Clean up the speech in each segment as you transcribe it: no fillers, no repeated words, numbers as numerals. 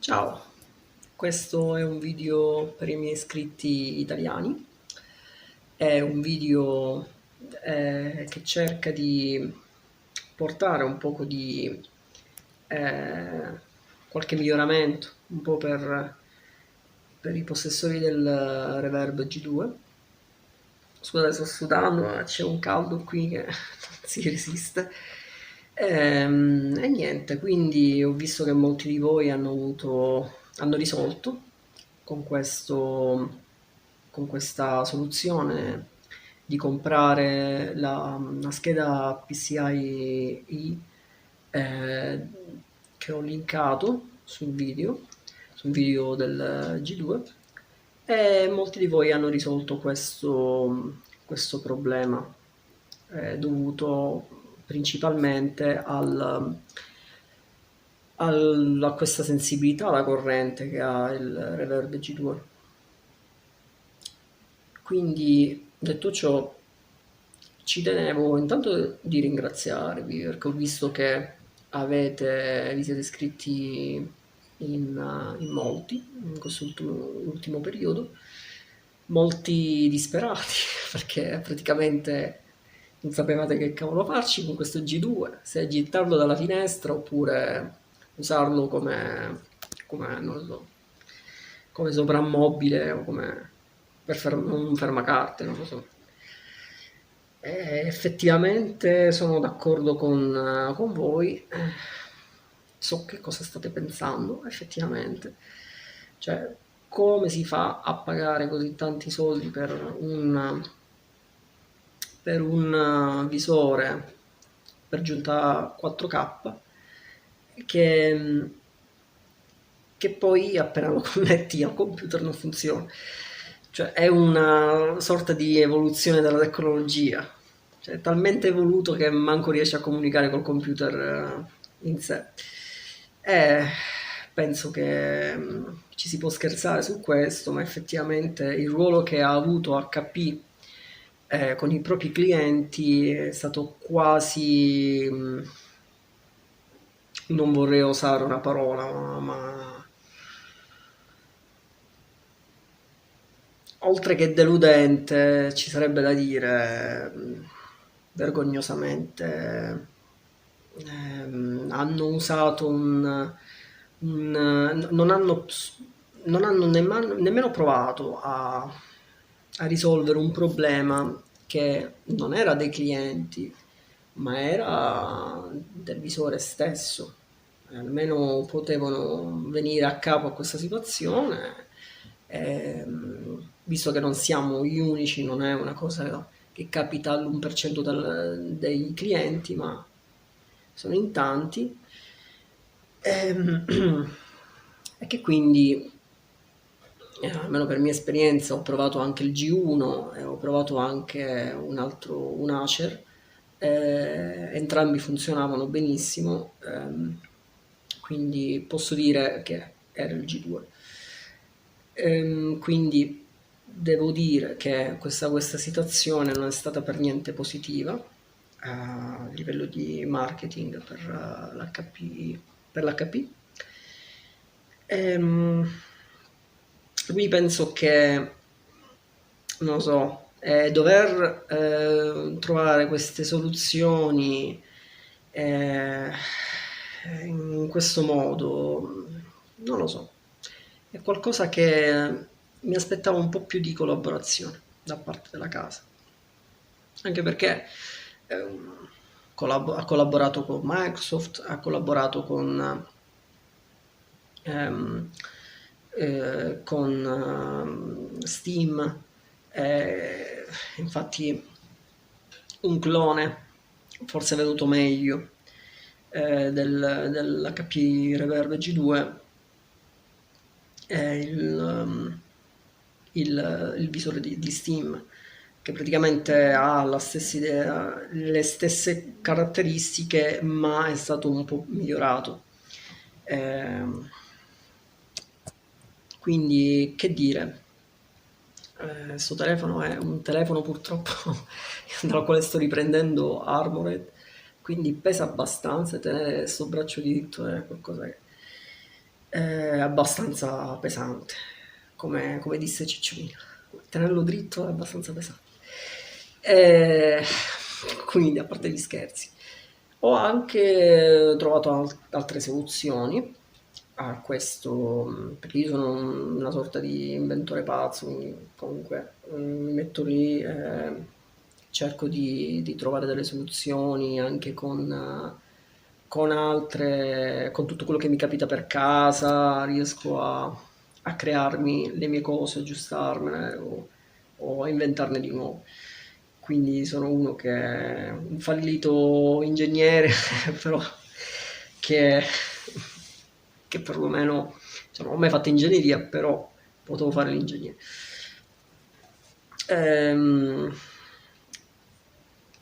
Ciao, questo è un video per i miei iscritti italiani. È un video che cerca di portare un poco di eh, qualche miglioramento, un po' per i possessori del Reverb G2. Scusate, sto sudando, ma c'è un caldo qui che non si resiste. E niente, quindi ho visto che molti di voi hanno risolto con con questa soluzione di comprare la scheda PCI eh, che ho linkato sul video del G2, e molti di voi hanno risolto questo problema dovuto principalmente a questa sensibilità alla corrente che ha il Reverb G2. Quindi, detto ciò, ci tenevo intanto di ringraziarvi perché ho visto che vi siete iscritti in molti in questo ultimo periodo, molti disperati perché praticamente non sapevate che cavolo farci con questo G2, se gettarlo dalla finestra oppure usarlo non lo so, come soprammobile o come un fermacarte, non lo so. Effettivamente sono d'accordo con voi, so che cosa state pensando, effettivamente. Cioè, come si fa a pagare così tanti soldi per un visore per giunta 4K che, che poi appena lo connetti al computer non funziona. Cioè è una sorta di evoluzione della tecnologia, cioè è talmente evoluto che manco riesce a comunicare col computer in sé. E penso che ci si può scherzare su questo, ma effettivamente il ruolo che ha avuto HP con i propri clienti è stato quasi, non vorrei usare una parola, ma oltre che deludente, ci sarebbe da dire vergognosamente, hanno usato non hanno nemmeno provato a risolvere un problema che non era dei clienti, ma era del visore stesso. Almeno potevano venire a capo a questa situazione, visto che non siamo gli unici, non è una cosa che capita all'1% dei clienti, ma sono in tanti, e che quindi, almeno per mia esperienza, ho provato anche il G1 e ho provato anche un Acer, entrambi funzionavano benissimo, quindi posso dire che era il G2. Quindi devo dire che questa situazione non è stata per niente positiva a livello di marketing per l'HP. Ehm, quindi penso che, non lo so, dover trovare queste soluzioni eh, in questo modo, non lo so, è qualcosa che mi aspettavo un po' più di collaborazione da parte della casa, anche perché ehm, ha collaborato con Microsoft, ha collaborato ehm, con Steam, eh, infatti un clone, forse è venuto meglio, dell'HP Reverb G2 è il visore di Steam, che praticamente ha la stessa idea, le stesse caratteristiche, ma è stato un po' migliorato. Ehm, quindi, che dire, sto telefono è un telefono purtroppo dalla quale sto riprendendo Armored, quindi pesa abbastanza, e tenere sto braccio diritto è qualcosa che è abbastanza pesante, come disse Cicciolina. Tenerlo dritto è abbastanza pesante. Eh, quindi, a parte gli scherzi, ho anche trovato altre soluzioni a questo, perché io sono una sorta di inventore pazzo, quindi comunque mi metto lì, cerco di trovare delle soluzioni anche con altre, con tutto quello che mi capita per casa, riesco a crearmi le mie cose, aggiustarmene o a inventarne di nuovo. Quindi sono uno che è un fallito ingegnere, però che, che perlomeno, insomma, non ho mai fatto ingegneria, però potevo fare l'ingegnere. Ehm,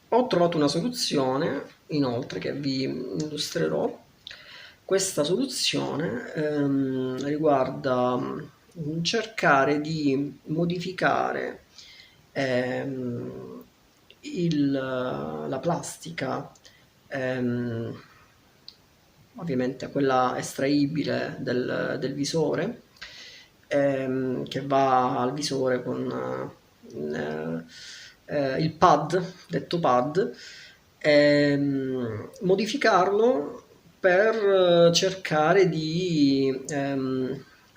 Ho trovato una soluzione, inoltre, che vi illustrerò. Questa soluzione riguarda cercare di modificare ehm, la plastica, ehm, ovviamente quella estraibile del visore, che va al visore con il pad, detto pad, modificarlo per cercare di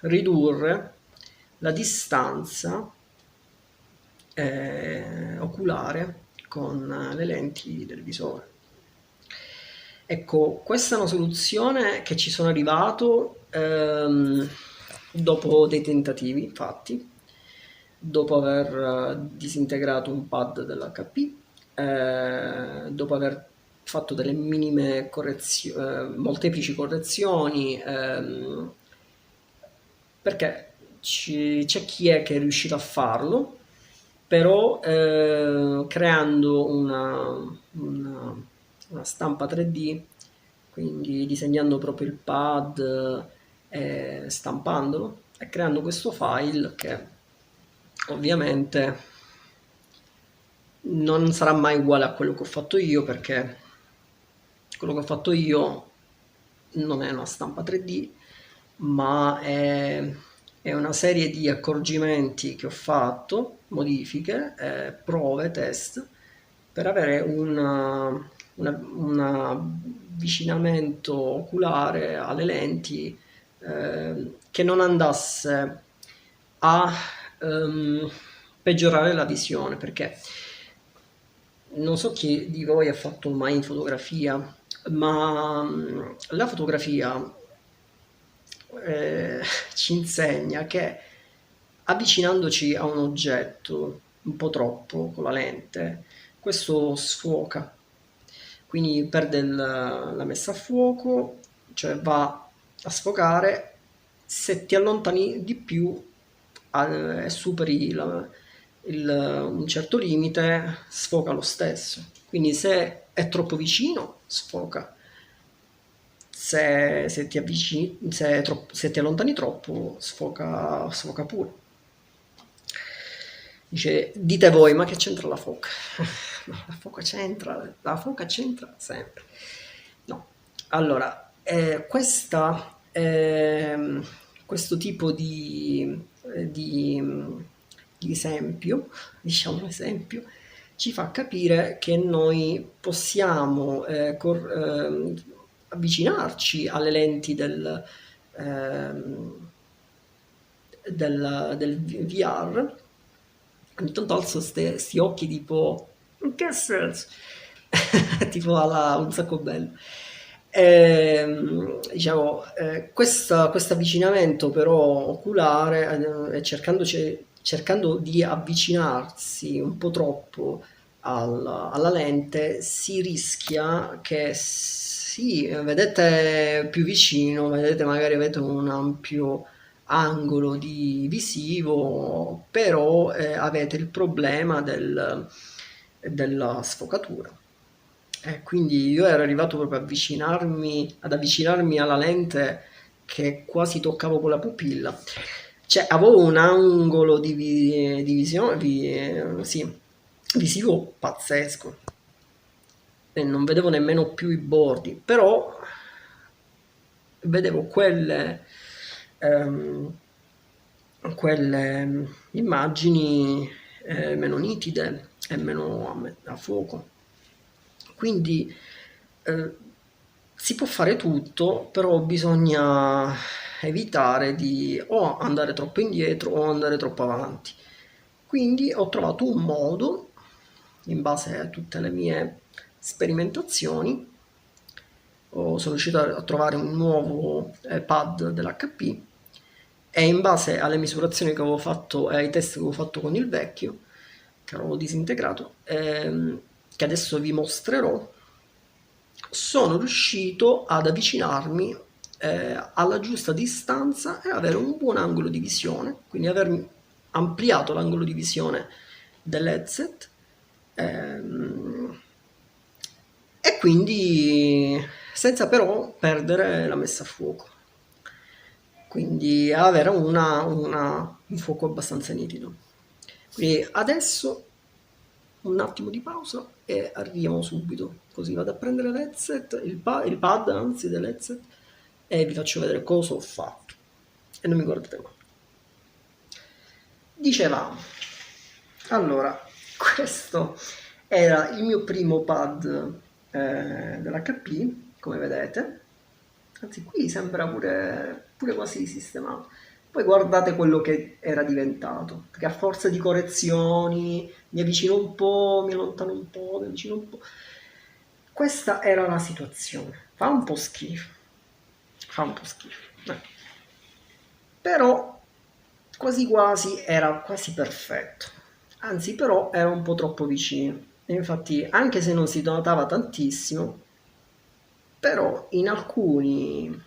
ridurre la distanza oculare con le lenti del visore. Ecco, questa è una soluzione che ci sono arrivato dopo dei tentativi fatti, dopo aver disintegrato un pad dell'HP, dopo aver fatto delle minime correzioni, molteplici correzioni, perché c'è chi è che è riuscito a farlo, però creando una stampa 3D, quindi disegnando proprio il pad e stampandolo e creando questo file che ovviamente non sarà mai uguale a quello che ho fatto io, perché quello che ho fatto io non è una stampa 3D, ma è una serie di accorgimenti che ho fatto, modifiche, prove, test, per avere un avvicinamento oculare alle lenti che non andasse a peggiorare la visione, perché non so chi di voi ha fatto mai fotografia, ma la fotografia eh, ci insegna che avvicinandoci a un oggetto un po' troppo con la lente, questo sfoca, quindi perde la messa a fuoco, cioè va a sfocare. Se ti allontani di più e superi un certo limite, sfoca lo stesso. Quindi se è troppo vicino, sfoca. Se ti avvicini, se ti allontani troppo, sfoca pure. Dice, dite voi, ma che c'entra la foca? No, la foca c'entra sempre. No. Allora, questo tipo di esempio, diciamo esempio, ci fa capire che noi possiamo avvicinarci alle lenti ehm, del VR. Ogni tanto alzo sti occhi tipo, in che senso? Tipo alla un sacco bello. Diciamo, questo avvicinamento però oculare, cercando di avvicinarsi un po' troppo alla lente, si rischia che sì, vedete più vicino, vedete magari avete un ampio angolo di visivo, però avete il problema della sfocatura. Quindi io ero arrivato proprio ad avvicinarmi alla lente che quasi toccavo con la pupilla. Cioè, avevo un angolo di visione, sì, visivo pazzesco e non vedevo nemmeno più i bordi, però vedevo quelle, quelle immagini meno nitide e meno a fuoco. Quindi si può fare tutto, però bisogna evitare di o andare troppo indietro o andare troppo avanti. Quindi ho trovato un modo, in base a tutte le mie sperimentazioni, sono riuscito a trovare un nuovo pad dell'HP e in base alle misurazioni che avevo fatto e ai test che avevo fatto con il vecchio, che avevo disintegrato, che adesso vi mostrerò, sono riuscito ad avvicinarmi alla giusta distanza e avere un buon angolo di visione, quindi aver ampliato l'angolo di visione dell'headset, e quindi senza però perdere la messa a fuoco, quindi avere un fuoco abbastanza nitido. Quindi adesso un attimo di pausa e arriviamo subito, così vado a prendere l'headset, il pad anzi dell'headset, e vi faccio vedere cosa ho fatto e non mi guardate mai. Dicevamo, allora, questo era il mio primo pad dell'HP, come vedete, anzi qui sembra pure quasi sistemato. Poi guardate quello che era diventato, perché a forza di correzioni mi avvicino un po', mi allontano un po', mi avvicino un po'. Questa era la situazione, fa un po' schifo, però quasi quasi era quasi perfetto, anzi però era un po' troppo vicino, e infatti anche se non si notava tantissimo, però in alcuni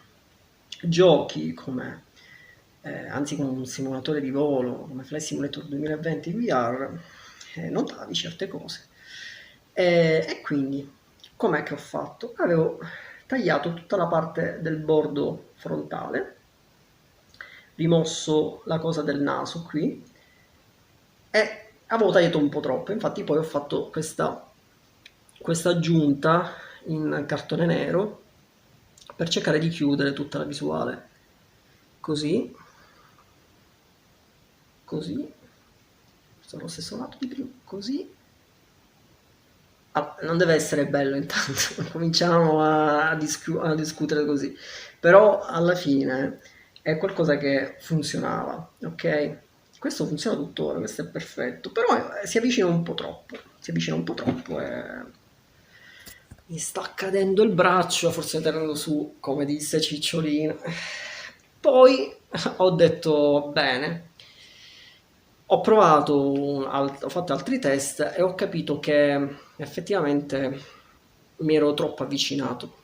giochi come anzi con un simulatore di volo come Flight Simulator 2020 VR notavi certe cose, e quindi com'è che ho fatto? Avevo tagliato tutta la parte del bordo frontale, rimosso la cosa del naso qui e avevo tagliato un po' troppo, infatti poi ho fatto questa aggiunta in cartone nero per cercare di chiudere tutta la visuale, così, sto allo stesso lato di prima, così. Non deve essere bello intanto, cominciamo a discutere così, però alla fine è qualcosa che funzionava, ok? Questo funziona tuttora, questo è perfetto, però si avvicina un po' troppo, e mi sta cadendo il braccio, forse tenendo su, come disse Cicciolina. Poi ho detto bene, ho provato, ho fatto altri test e ho capito che effettivamente mi ero troppo avvicinato.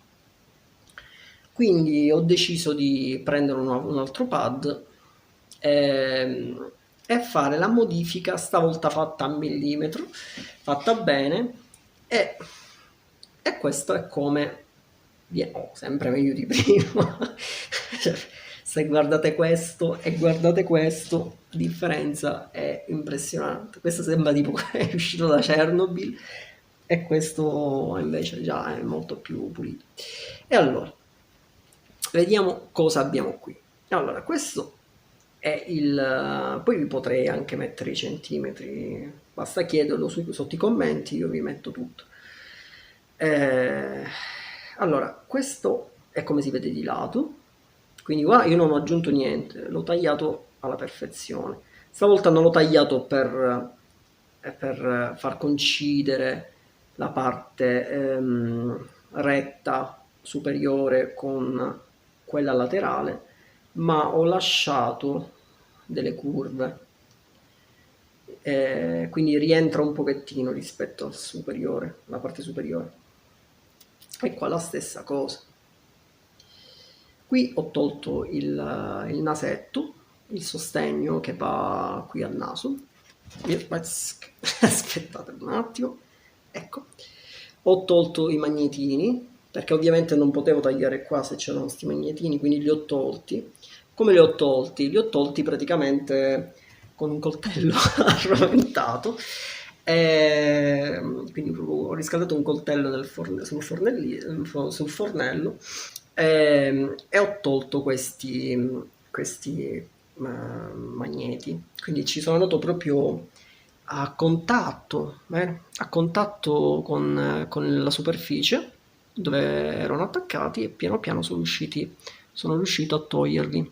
Quindi ho deciso di prendere un altro pad e fare la modifica, stavolta fatta a millimetro, fatta bene, e questo è come viene, sempre meglio di prima. Cioè, se guardate questo e guardate questo, la differenza è impressionante. Questo sembra tipo è uscito da Chernobyl e questo invece già è molto più pulito. E allora, vediamo cosa abbiamo qui. Allora, questo è poi vi potrei anche mettere i centimetri, basta chiederlo sotto i commenti, io vi metto tutto. Allora, questo è come si vede di lato, quindi qua io non ho aggiunto niente, l'ho tagliato alla perfezione. Stavolta non l'ho tagliato per far coincidere la parte retta superiore con quella laterale, ma ho lasciato delle curve, quindi rientra un pochettino rispetto al superiore, la parte superiore. E qua la stessa cosa. Qui ho tolto il nasetto, il sostegno che va qui al naso. Aspettate un attimo, ecco. Ho tolto i magnetini, perché ovviamente non potevo tagliare qua se c'erano questi magnetini, quindi li ho tolti. Come li ho tolti? Li ho tolti praticamente con un coltello arroventato. Quindi ho riscaldato un coltello sul fornello, e ho tolto questi questi magneti, quindi ci sono andato proprio a contatto con la superficie dove erano attaccati e piano piano sono riuscito a toglierli.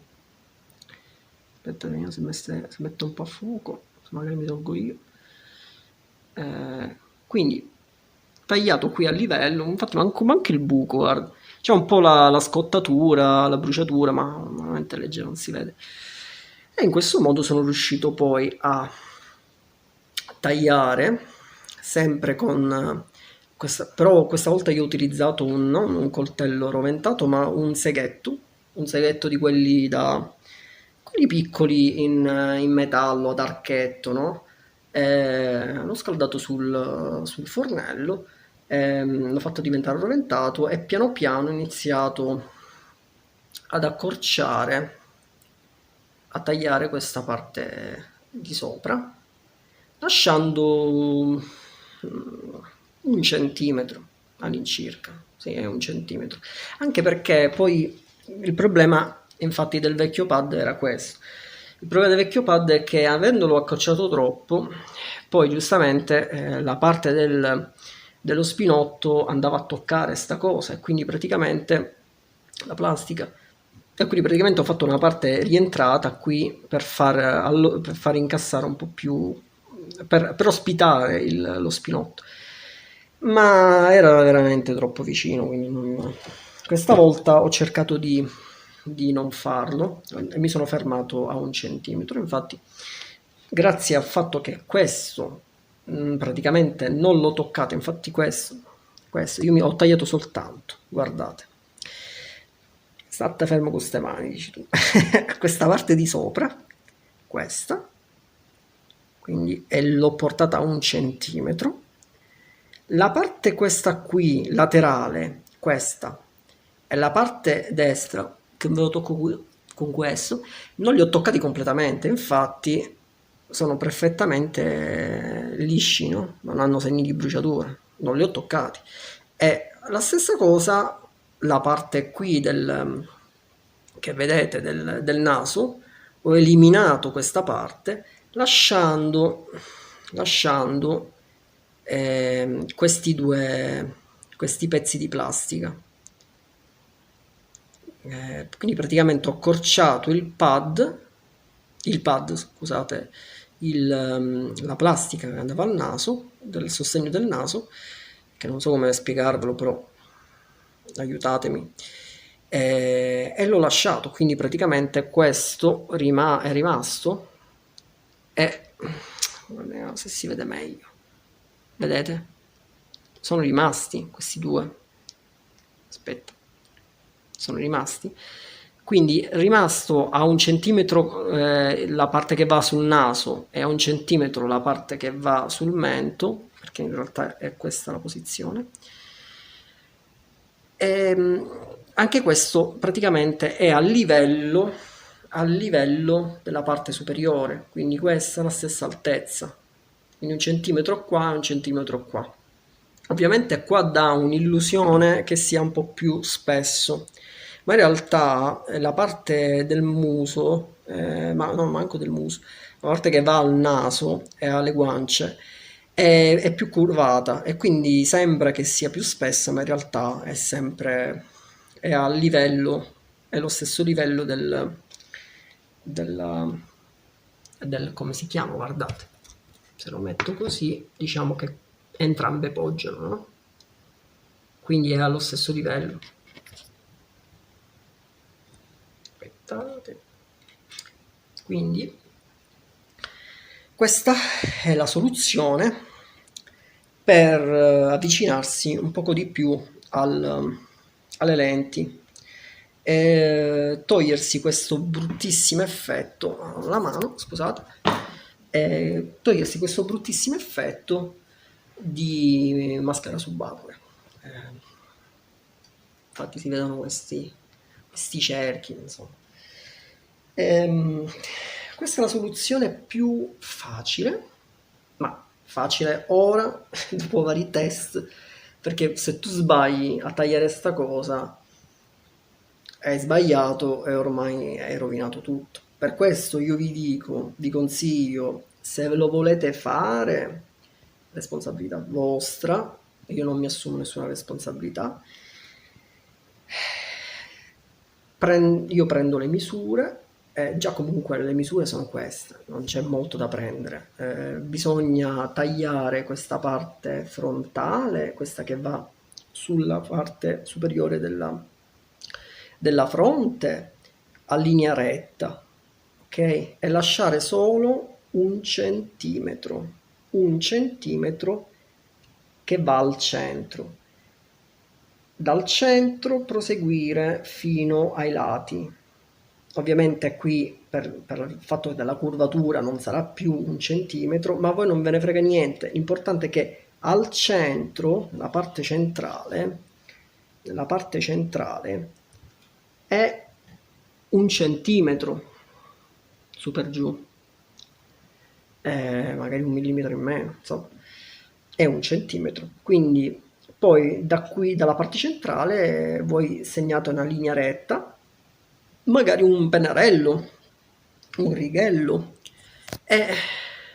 Aspetta, vediamo se metto un po' a fuoco, se magari mi tolgo io. Quindi tagliato qui a livello, infatti manco anche il buco, guarda. C'è un po' la scottatura, la bruciatura, ma veramente leggero, non si vede. E in questo modo sono riuscito poi a tagliare, sempre con questa, però questa volta io ho utilizzato non un coltello roventato, ma un seghetto di quelli piccoli in metallo ad archetto, no? L'ho scaldato sul fornello, l'ho fatto diventare roventato e piano piano ho iniziato ad accorciare, a tagliare questa parte di sopra, lasciando un centimetro all'incirca, sì, è un centimetro, anche perché poi il problema infatti del vecchio pad era questo. Il problema del vecchio pad è che avendolo accorciato troppo, poi giustamente la parte dello spinotto andava a toccare sta cosa e quindi praticamente la plastica. E quindi praticamente ho fatto una parte rientrata qui per far incassare un po' più, per ospitare lo spinotto. Ma era veramente troppo vicino, quindi questa volta ho cercato di non farlo e mi sono fermato a un centimetro. Infatti, grazie al fatto che questo praticamente non l'ho toccato, infatti questo io mi ho tagliato soltanto, guardate. State fermo con queste mani, dici tu. Questa parte di sopra, questa, quindi e l'ho portata a un centimetro. La parte questa qui, laterale, questa, e la parte destra, che ve lo tocco con questo, non li ho toccati completamente, infatti sono perfettamente lisci, no? Non hanno segni di bruciatura, non li ho toccati. E la stessa cosa, la parte qui che vedete del naso, ho eliminato questa parte lasciando questi pezzi di plastica. Quindi praticamente ho accorciato scusate, la plastica che andava al naso, del sostegno del naso, che non so come spiegarvelo, però aiutatemi. E l'ho lasciato, quindi praticamente questo è rimasto e vediamo se si vede meglio. Vedete? Sono rimasti questi due. Aspetta, sono rimasti. Quindi è rimasto a un centimetro la parte che va sul naso e a un centimetro la parte che va sul mento, perché in realtà è questa la posizione. Anche questo praticamente è a livello della parte superiore, quindi questa è la stessa altezza, quindi un centimetro qua e un centimetro qua. Ovviamente qua dà un'illusione che sia un po' più spesso, ma in realtà la parte del muso, ma non manco del muso, la parte che va al naso e alle guance è più curvata e quindi sembra che sia più spessa, ma in realtà è sempre è a livello, è lo stesso livello della- del come si chiama, guardate. Se lo metto così, diciamo che entrambe poggiano, no? Quindi è allo stesso livello. Aspettate. Quindi questa è la soluzione per avvicinarsi un poco di più alle lenti e togliersi questo bruttissimo effetto alla mano, scusate, togliersi questo bruttissimo effetto di maschera subacquea. Infatti si vedono questi cerchi, insomma. Questa è la soluzione più facile, ma facile ora, dopo vari test, perché se tu sbagli a tagliare sta cosa, hai sbagliato e ormai hai rovinato tutto. Per questo io vi dico, vi consiglio, se lo volete fare, responsabilità vostra, io non mi assumo nessuna responsabilità. Io prendo le misure, già comunque le misure sono queste, non c'è molto da prendere. Bisogna tagliare questa parte frontale, questa che va sulla parte superiore della fronte, a linea retta, ok? E lasciare solo un centimetro che va al centro. Dal centro proseguire fino ai lati. Ovviamente qui per il fatto della curvatura non sarà più un centimetro, ma a voi non ve ne frega niente. L'importante è che al centro, nella parte centrale è un centimetro su per giù, magari un millimetro in meno, insomma, è un centimetro. Quindi poi da qui, dalla parte centrale, voi segnate una linea retta, magari un pennarello, un righello, e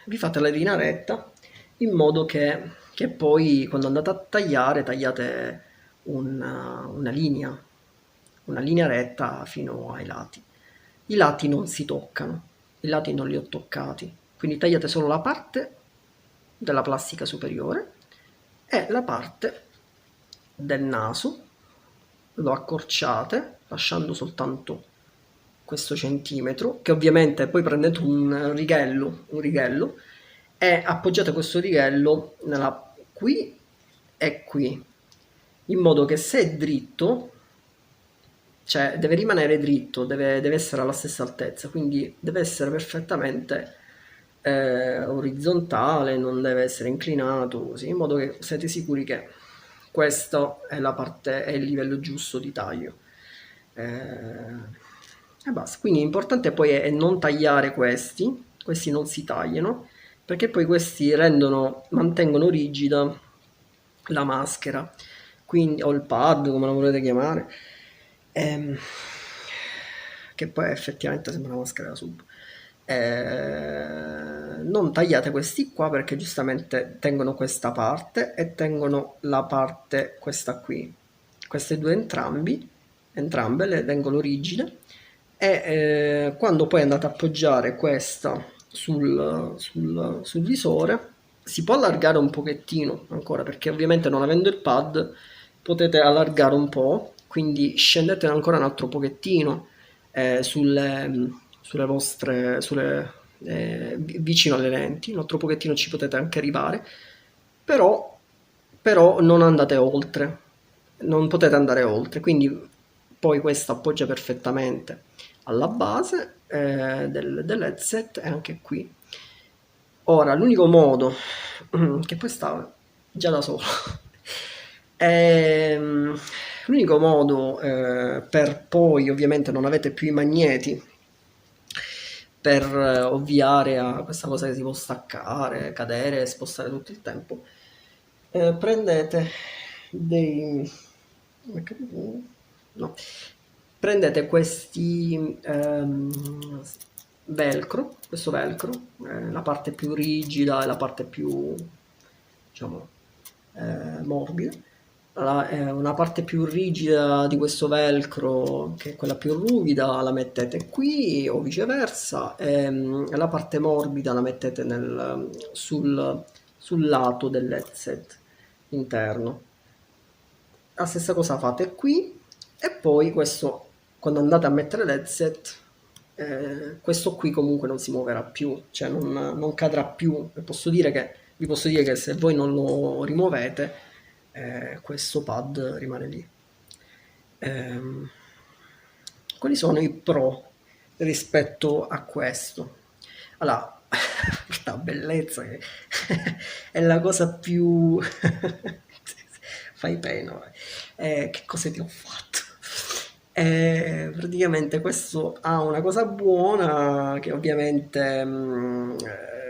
vi fate la linea retta in modo che poi quando andate a tagliare, tagliate una linea retta fino ai lati. I lati non si toccano, i lati non li ho toccati, quindi tagliate solo la parte della plastica superiore e la parte del naso, lo accorciate lasciando soltanto questo centimetro, che ovviamente poi prendete un righello e appoggiate questo righello qui e qui, in modo che se è dritto, cioè deve rimanere dritto, deve essere alla stessa altezza, quindi deve essere perfettamente orizzontale, non deve essere inclinato, così, in modo che siete sicuri che questo è la parte, è il livello giusto di taglio. E basta. Quindi l'importante poi è non tagliare questi non si tagliano, perché poi questi mantengono rigida la maschera, quindi, o il pad, come lo volete chiamare, ehm, che poi effettivamente sembra una maschera da sub. Non tagliate questi qua perché giustamente tengono questa parte e tengono la parte questa qui. Queste due entrambe le tengono rigide e quando poi andate a appoggiare questa sul visore si può allargare un pochettino ancora, perché ovviamente non avendo il pad potete allargare un po', quindi scendete ancora un altro pochettino sulle vostre vicino alle lenti, un altro pochettino ci potete anche arrivare, però non andate oltre, non potete andare oltre, quindi poi questo appoggia perfettamente alla base dell'headset e anche qui. Ora, l'unico modo, che poi sta già da solo, ehm, l'unico modo per poi, ovviamente non avete più i magneti, per ovviare a questa cosa che si può staccare, cadere, spostare tutto il tempo, prendete dei... no, prendete questi velcro, questo velcro, la parte più rigida e la parte più, diciamo, morbida. Una parte più rigida di questo velcro, che è quella più ruvida, la mettete qui o viceversa, e la parte morbida la mettete sul lato dell'headset interno. La stessa cosa fate qui e poi questo, quando andate a mettere l'headset, questo qui comunque non si muoverà più, cioè non cadrà più. Vi posso dire che se voi non lo rimuovete, questo pad rimane lì. Quali sono i pro rispetto a questo? Allora, questa bellezza che è la cosa più... fai pena. Che cosa ti ho fatto? Praticamente questo ha una cosa buona che ovviamente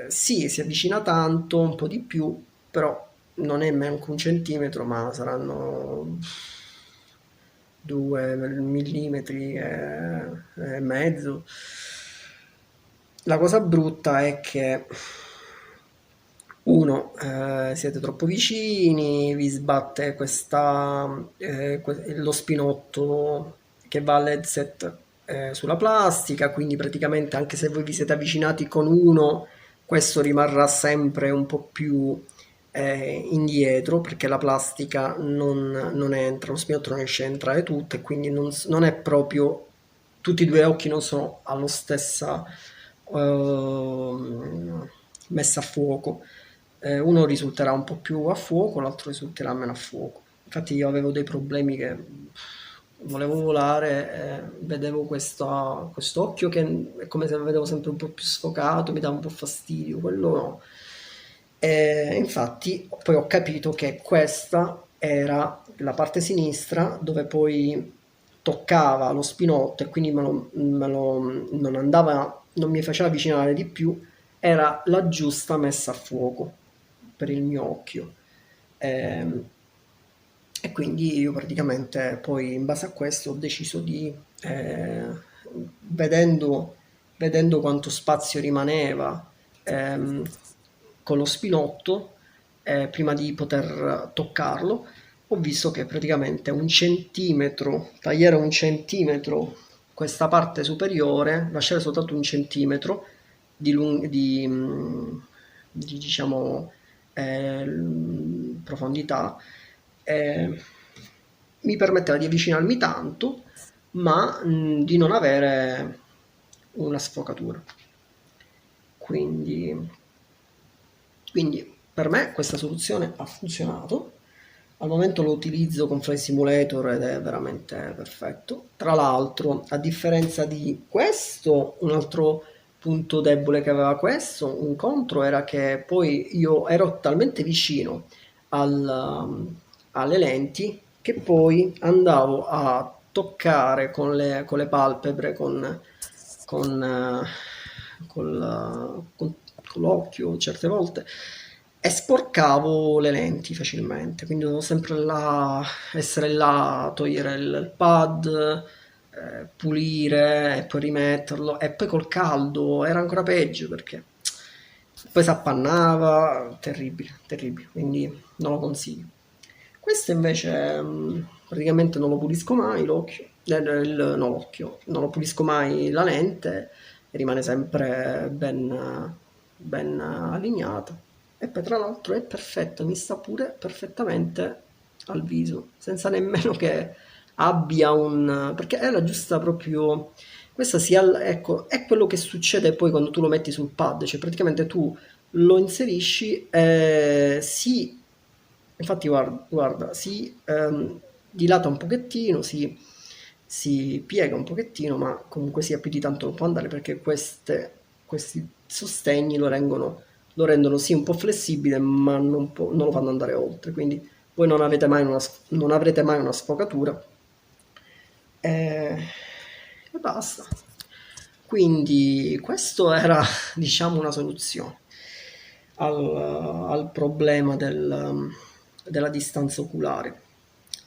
sì, si avvicina tanto, un po' di più, però non è neanche un centimetro, ma saranno 2 millimetri e mezzo. La cosa brutta è che uno, siete troppo vicini, vi sbatte lo spinotto che va all'headset sulla plastica, quindi praticamente anche se voi vi siete avvicinati con uno, questo rimarrà sempre un po' più indietro perché la plastica non entra, lo spinotto non riesce a entrare tutto e quindi non è proprio, tutti e due gli occhi non sono allo stessa messa a fuoco. Uno risulterà un po' più a fuoco, l'altro risulterà meno a fuoco. Infatti io avevo dei problemi che volevo volare, vedevo quest'occhio che è come se lo vedevo sempre un po' più sfocato, mi dava un po' fastidio, quello no. E infatti poi ho capito che questa era la parte sinistra dove poi toccava lo spinotto e quindi non andava, non mi faceva avvicinare di più, era la giusta messa a fuoco per il mio occhio. Ehm, E quindi io praticamente poi in base a questo ho deciso di, vedendo, vedendo quanto spazio rimaneva ehm, con lo spinotto, prima di poter toccarlo, ho visto che praticamente un centimetro, tagliare un centimetro questa parte superiore, lasciare soltanto un centimetro di, diciamo, profondità, eh, mi permetteva di avvicinarmi tanto, ma di non avere una sfocatura. Quindi, quindi per me questa soluzione ha funzionato. Al momento lo utilizzo con Flight Simulator ed è veramente perfetto. Tra l'altro, a differenza di questo, un altro punto debole che aveva questo, un contro, era che poi io ero talmente vicino alle lenti che poi andavo a toccare con le palpebre, con, con l'occhio certe volte e sporcavo le lenti facilmente, quindi dovevo sempre essere là, togliere il pad, pulire e poi rimetterlo e poi col caldo era ancora peggio perché poi si appannava, terribile, terribile, quindi non lo consiglio. Questo invece praticamente non lo pulisco mai l'occhio, no, l'occhio, non lo pulisco mai la lente, rimane sempre ben allineata. E poi tra l'altro è perfetto, mi sta pure perfettamente al viso, senza nemmeno che abbia perché è la giusta proprio. Questa ecco, è quello che succede poi quando tu lo metti sul pad, cioè praticamente tu lo inserisci e infatti guarda, dilata un pochettino, si piega un pochettino, ma comunque sia più di tanto non può andare perché questi sostegni lo rendono sì un po' flessibile, ma non lo fanno andare oltre, quindi voi non avrete mai una sfocatura e basta. Quindi questo era, diciamo, una soluzione al problema della distanza oculare.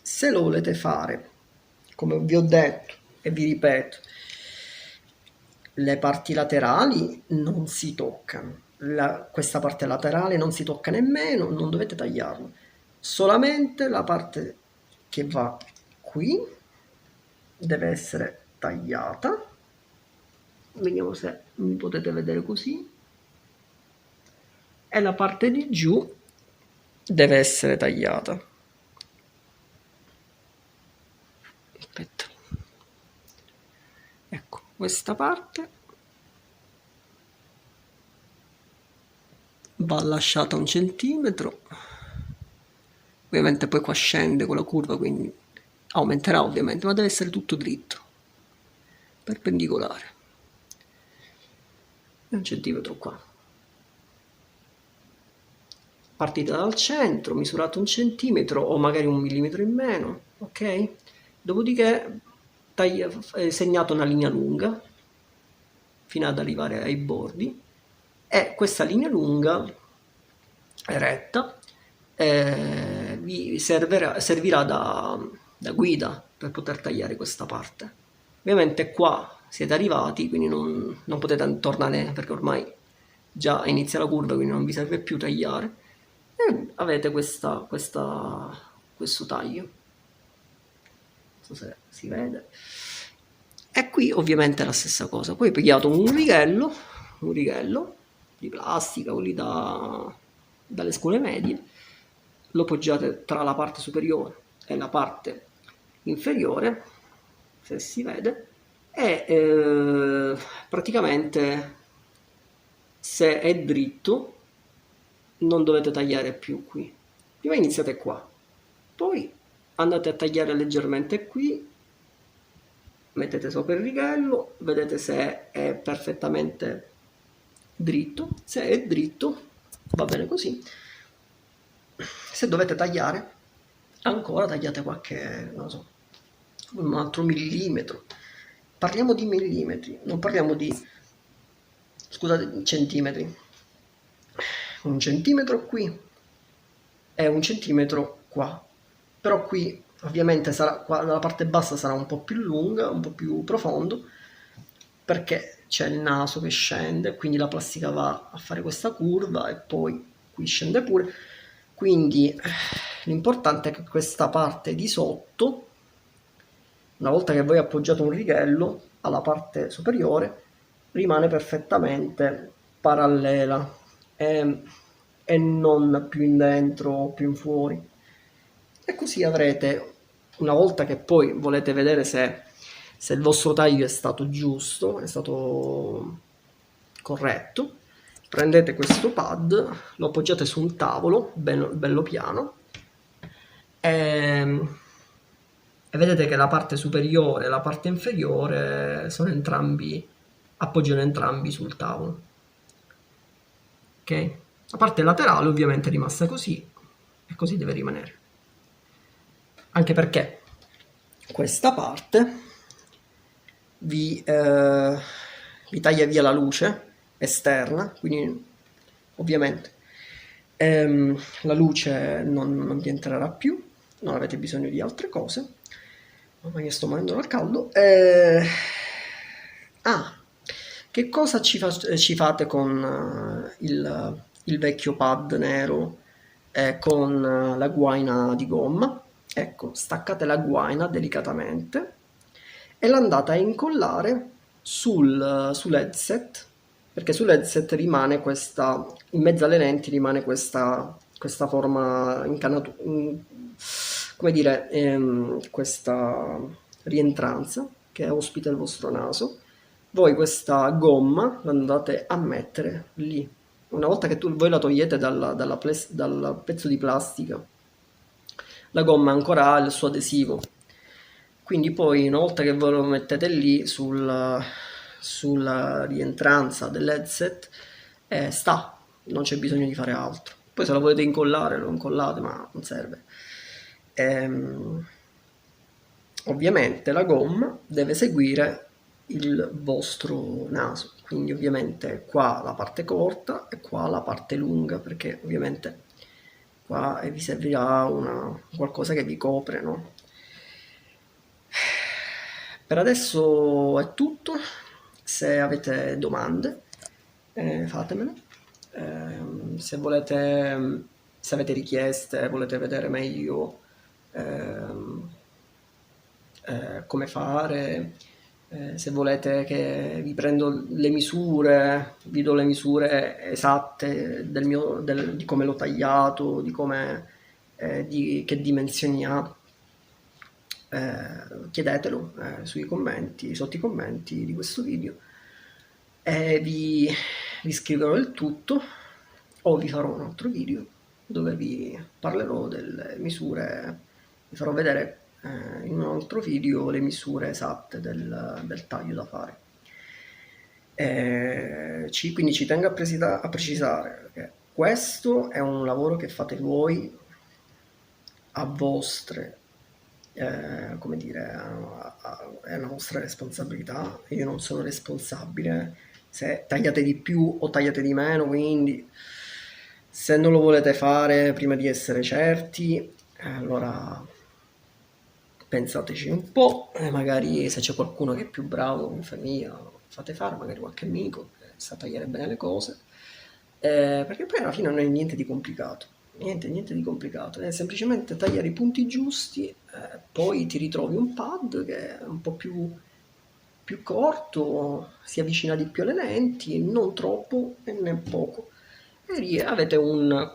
Se lo volete fare, come vi ho detto e vi ripeto, le parti laterali non si toccano. Questa parte laterale non si tocca nemmeno, non dovete tagliarlo. Solamente la parte che va qui deve essere tagliata. Vediamo se mi potete vedere così. E la parte di giù deve essere tagliata. Aspetta. Ecco, questa parte va lasciata un centimetro. Ovviamente poi qua scende con la curva, quindi aumenterà ovviamente, ma deve essere tutto dritto, perpendicolare. E un centimetro qua. Partite dal centro, misurate un centimetro o magari un millimetro in meno, ok? Dopodiché segnate una linea lunga fino ad arrivare ai bordi e questa linea lunga retta vi servirà da guida per poter tagliare questa parte. Ovviamente qua siete arrivati, quindi non potete tornare perché ormai già inizia la curva, quindi non vi serve più tagliare, e avete questo taglio. Non so se si vede. E qui ovviamente è la stessa cosa. Poi pigliate un righello di plastica, quelli dalle scuole medie, lo poggiate tra la parte superiore e la parte inferiore, se si vede, e praticamente se è dritto non dovete tagliare più qui. Prima iniziate qua, poi andate a tagliare leggermente qui, mettete sopra il righello, vedete se è perfettamente dritto. Se è dritto va bene così. Se dovete tagliare ancora, tagliate qualche, non so, un altro millimetro. Parliamo di millimetri, non parliamo di, scusate, centimetri. Un centimetro qui e un centimetro qua. Però qui ovviamente sarà, qua la parte bassa sarà un po' più lunga, un po' più profondo, perché c'è il naso che scende, quindi la plastica va a fare questa curva e poi qui scende pure. Quindi l'importante è che questa parte di sotto, una volta che voi appoggiate un righello alla parte superiore, rimane perfettamente parallela e non più in dentro o più in fuori. E così avrete, una volta che poi volete vedere se il vostro taglio è stato giusto, è stato corretto, prendete questo pad, lo appoggiate su un tavolo bello piano e vedete che la parte superiore e la parte inferiore appoggiano entrambi sul tavolo. Ok? La parte laterale ovviamente è rimasta così e così deve rimanere. Anche perché questa parte vi taglia via la luce esterna, quindi ovviamente la luce non vi entrerà più, non avete bisogno di altre cose. Mamma mia, sto morendo dal caldo. Che cosa ci fate con il vecchio pad nero con la guaina di gomma? Ecco, staccate la guaina delicatamente e l'andate a incollare sull'headset, perché sull'headset rimane questa, in mezzo alle lenti rimane questa forma come dire, questa rientranza che ospita il vostro naso. Voi questa gomma l'andate a mettere lì. Una volta che voi la togliete dal pezzo di plastica, la gomma ancora ha il suo adesivo. Quindi poi una volta che voi lo mettete lì sulla rientranza dell'headset, non c'è bisogno di fare altro. Poi se la volete incollare lo incollate, ma non serve. Ovviamente la gomma deve seguire il vostro naso, quindi ovviamente qua la parte corta e qua la parte lunga, perché ovviamente qua vi servirà qualcosa che vi copre, no? Per adesso è tutto. Se avete domande fatemele. Se avete richieste, volete vedere meglio come fare, se volete che vi prendo le misure, vi do le misure esatte di come l'ho tagliato, di che dimensioni ha, chiedetelo sotto i commenti di questo video, e vi scriverò il tutto, o vi farò un altro video dove vi parlerò delle misure, vi farò vedere in un altro video le misure esatte del taglio da fare. Quindi ci tengo a precisare che questo è un lavoro che fate voi a vostre, come dire, è una vostra responsabilità. Io non sono responsabile se tagliate di più o tagliate di meno, quindi se non lo volete fare prima di essere certi, allora pensateci un po', e magari se c'è qualcuno che è più bravo in famiglia, fate fare, magari qualche amico che sa tagliare bene le cose, perché poi alla fine non è niente di complicato, niente di complicato, è semplicemente tagliare i punti giusti, poi ti ritrovi un pad che è un po' più corto, si avvicina di più alle lenti, non troppo e né poco. E lì avete una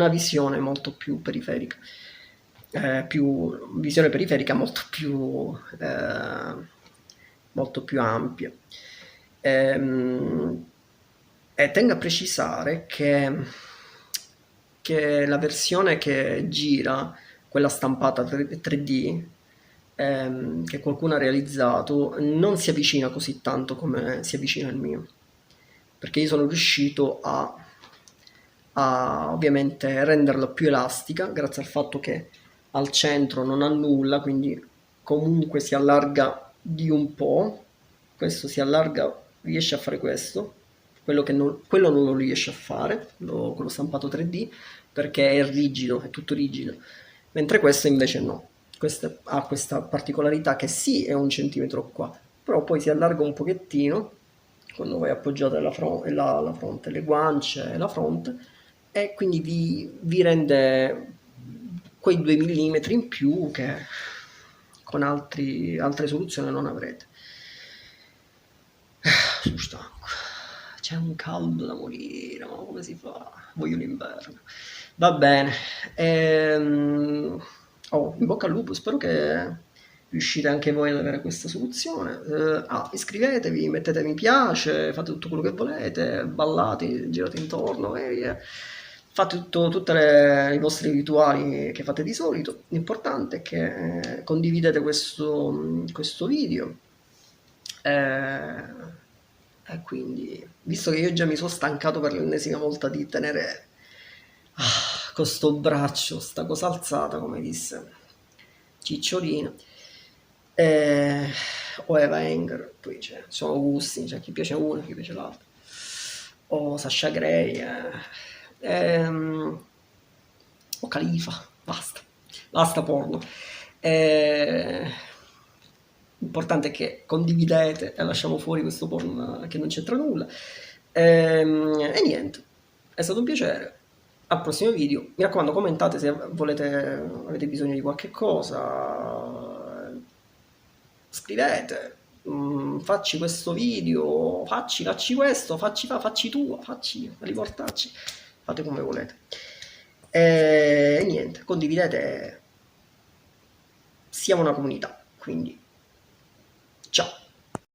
visione molto più periferica, visione periferica molto più ampia. Ehm, E tengo a precisare che la versione che gira, quella stampata 3D, che qualcuno ha realizzato, non si avvicina così tanto come si avvicina il mio, perché io sono riuscito a ovviamente renderla più elastica grazie al fatto che al centro non ha nulla, quindi comunque si allarga di un po', questo si allarga, riesce a fare questo, quello non lo riesce a fare, con lo stampato 3D, perché è rigido, è tutto rigido, mentre questo invece no, questo ha questa particolarità che sì è un centimetro qua, però poi si allarga un pochettino quando voi appoggiate la fronte, le guance e la fronte, e quindi vi rende quei 2 millimetri in più che con altre soluzioni non avrete. Sono stanco, c'è un caldo da morire, ma come si fa? Voglio l'inverno. Va bene, in bocca al lupo, spero che riuscite anche voi ad avere questa soluzione. Iscrivetevi, mettete mi piace, fate tutto quello che volete, ballate, girate intorno e via. Fate tutti i vostri rituali che fate di solito. L'importante è che condividete questo video. Eh, e quindi, visto che io già mi sono stancato per l'ennesima volta di tenere con sto braccio, sta cosa alzata, come disse Cicciolina, eh, o Eva Enger, poi sono gusti, c'è chi piace uno, chi piace l'altro, o Sasha Grey, o Khalifa, basta porno. Eh, L'importante è che condividete e lasciamo fuori questo porno che non c'entra nulla. E niente, è stato un piacere. Al prossimo video. Mi raccomando, commentate se avete bisogno di qualche cosa. Scrivete. Facci questo video, facci questo, facci tu, facci, riportacci. Fate come volete. E niente, condividete. Siamo una comunità, quindi